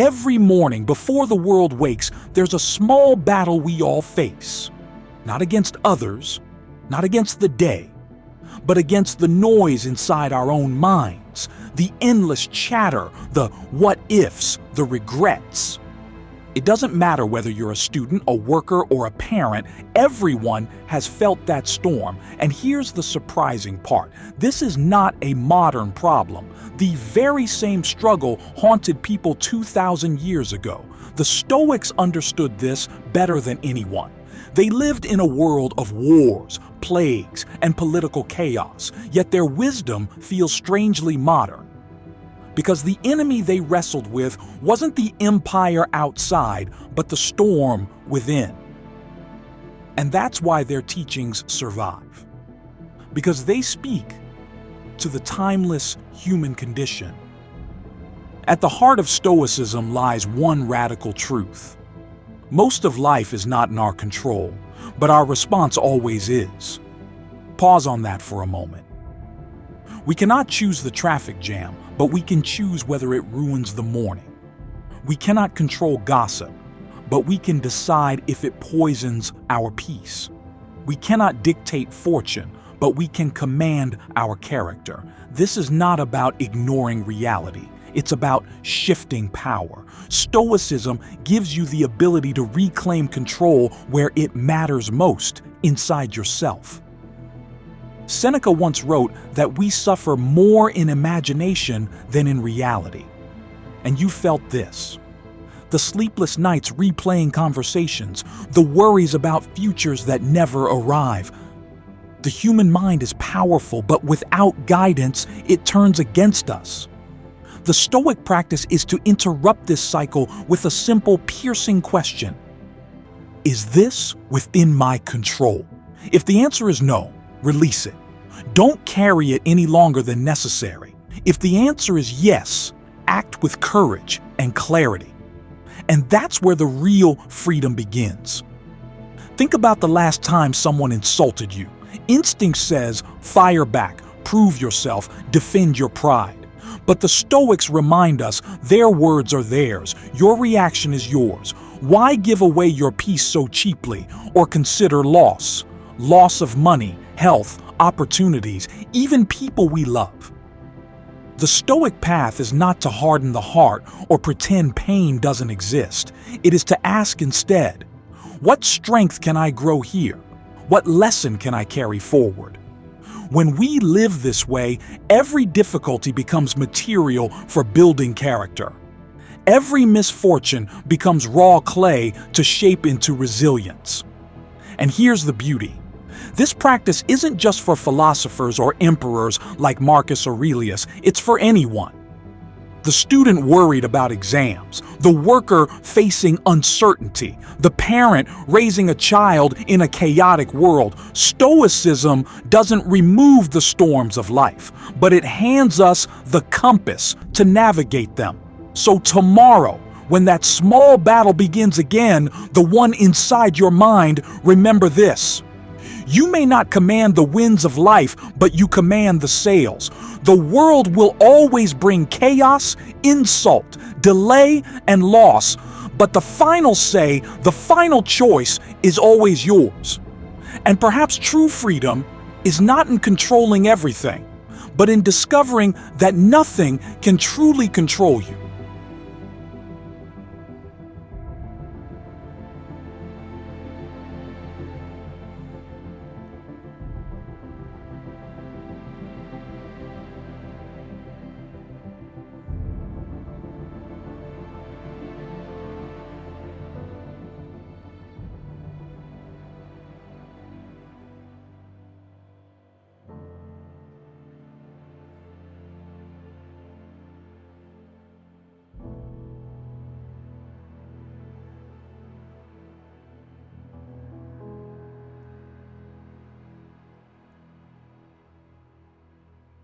Every morning before the world wakes, there's a small battle we all face. Not against others, not against the day, but against the noise inside our own minds, the endless chatter, the what-ifs, the regrets. It doesn't matter whether you're a student, a worker, or a parent, everyone has felt that storm. And here's the surprising part. This is not a modern problem. The very same struggle haunted people 2,000 years ago. The Stoics understood this better than anyone. They lived in a world of wars, plagues, and political chaos, yet their wisdom feels strangely modern. Because the enemy they wrestled with wasn't the empire outside, but the storm within. And that's why their teachings survive. Because they speak to the timeless human condition. At the heart of Stoicism lies one radical truth. Most of life is not in our control, but our response always is. Pause on that for a moment. We cannot choose the traffic jam, but we can choose whether it ruins the morning. We cannot control gossip, but we can decide if it poisons our peace. We cannot dictate fortune, but we can command our character. This is not about ignoring reality. It's about shifting power. Stoicism gives you the ability to reclaim control where it matters most, inside yourself. Seneca once wrote that we suffer more in imagination than in reality. And you felt this. The sleepless nights replaying conversations, the worries about futures that never arrive. The human mind is powerful, but without guidance, it turns against us. The Stoic practice is to interrupt this cycle with a simple, piercing question. Is this within my control? If the answer is no, release it. Don't carry it any longer than necessary. If the answer is yes, act with courage and clarity. And that's where the real freedom begins. Think about the last time someone insulted you. Instinct says, fire back, prove yourself, defend your pride. But the Stoics remind us their words are theirs, your reaction is yours. Why give away your peace so cheaply or consider loss? Loss of money, health, opportunities, even people we love. The Stoic path is not to harden the heart or pretend pain doesn't exist. It is to ask instead, what strength can I grow here? What lesson can I carry forward? When we live this way, every difficulty becomes material for building character. Every misfortune becomes raw clay to shape into resilience. And here's the beauty. This practice isn't just for philosophers or emperors like Marcus Aurelius, it's for anyone. The student worried about exams, the worker facing uncertainty, the parent raising a child in a chaotic world. Stoicism doesn't remove the storms of life, but it hands us the compass to navigate them. So tomorrow, when that small battle begins again, the one inside your mind, remember this. You may not command the winds of life, but you command the sails. The world will always bring chaos, insult, delay, and loss, but the final say, the final choice is always yours. And perhaps true freedom is not in controlling everything, but in discovering that nothing can truly control you.